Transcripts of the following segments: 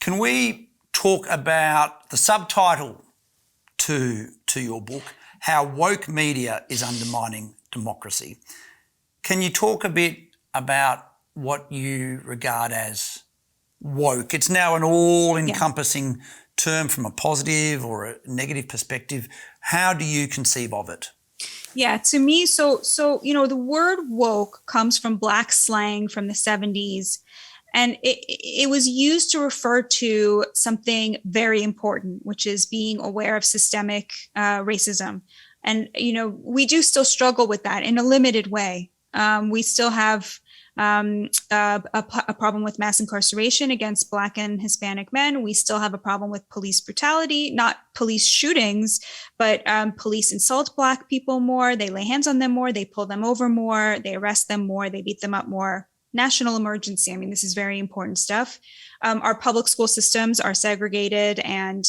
Can we talk about the subtitle to your book, How Woke Media is Undermining Democracy? Can you talk a bit about what you regard as woke? It's now an all-encompassing term from a positive or a negative perspective. How do you conceive of it? Yeah, to me, so the word woke comes from Black slang from the 70s, and it was used to refer to something very important, which is being aware of systemic racism. And, we do still struggle with that in a limited way. We still have a problem with mass incarceration against Black and Hispanic men. We still have a problem with police brutality, not police shootings, but police insult Black people more. They lay hands on them more. They pull them over more. They arrest them more. They beat them up more. National emergency. I mean, this is very important stuff. Our public school systems are segregated, and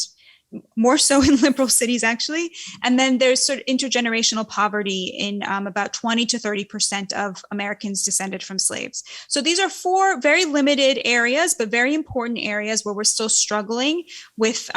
more so in liberal cities, actually. And then there's sort of intergenerational poverty in about 20 to 30% of Americans descended from slaves. So these are four very limited areas, but very important areas where we're still struggling with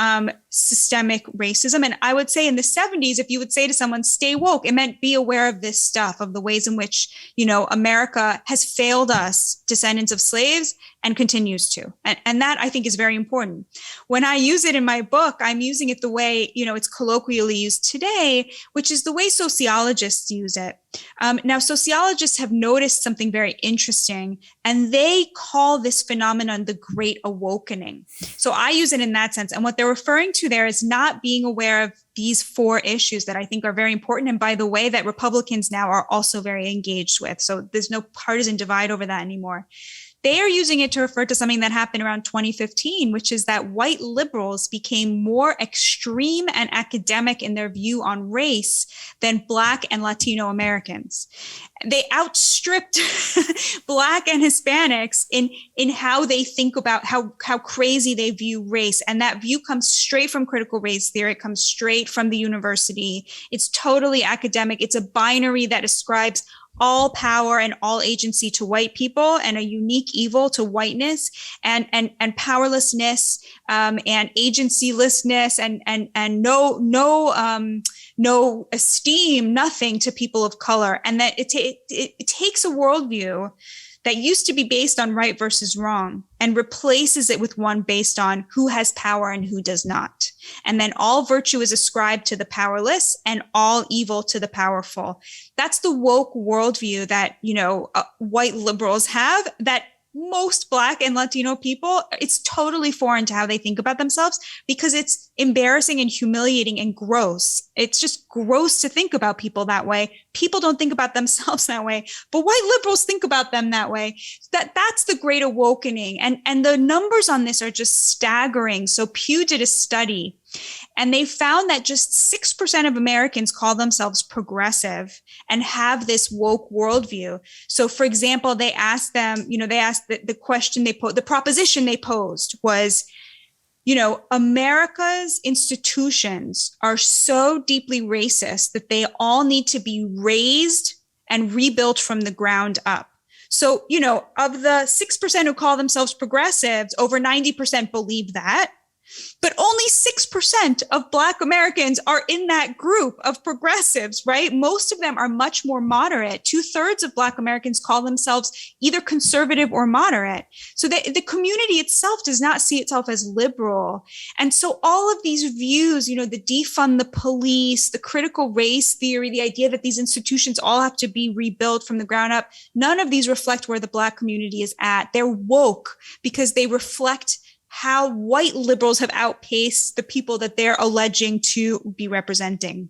systemic racism. And I would say in the 70s, if you would say to someone, stay woke, it meant be aware of this stuff, of the ways in which, America has failed us, descendants of slaves, and continues to. And that, I think, is very important. When I use it in my book, I'm using it the way, it's colloquially used today, which is the way sociologists use it. Now, sociologists have noticed something very interesting, and they call this phenomenon the Great Awakening. So I use it in that sense. And what they're referring to there is not being aware of these four issues that I think are very important. And by the way, that Republicans now are also very engaged with. So there's no partisan divide over that anymore. They are using it to refer to something that happened around 2015, which is that white liberals became more extreme and academic in their view on race than Black and Latino Americans. They outstripped Black and Hispanics in how they think about how crazy they view race. And that view comes straight from critical race theory. It comes straight from the university. It's totally academic. It's a binary that ascribes all power and all agency to white people and a unique evil to whiteness, and powerlessness, and agencylessness, and no esteem, nothing to people of color. And that it takes a worldview that used to be based on right versus wrong and replaces it with one based on who has power and who does not. And then all virtue is ascribed to the powerless and all evil to the powerful. That's the woke worldview that, white liberals have, that most Black and Latino people, it's totally foreign to how they think about themselves, because it's embarrassing and humiliating and gross. It's just gross to think about people that way. People don't think about themselves that way, but white liberals think about them that way. That's the Great Awakening. And the numbers on this are just staggering. So Pew did a study, and they found that just 6% of Americans call themselves progressive and have this woke worldview. So, for example, they asked them, the question they posed, the proposition they posed was, America's institutions are so deeply racist that they all need to be raised and rebuilt from the ground up. So, of the 6% who call themselves progressives, over 90% believe that. But only 6% of Black Americans are in that group of progressives, right? Most of them are much more moderate. 2/3 of Black Americans call themselves either conservative or moderate. So the community itself does not see itself as liberal. And so all of these views, the defund the police, the critical race theory, the idea that these institutions all have to be rebuilt from the ground up, none of these reflect where the Black community is at. They're woke because they reflect how white liberals have outpaced the people that they're alleging to be representing.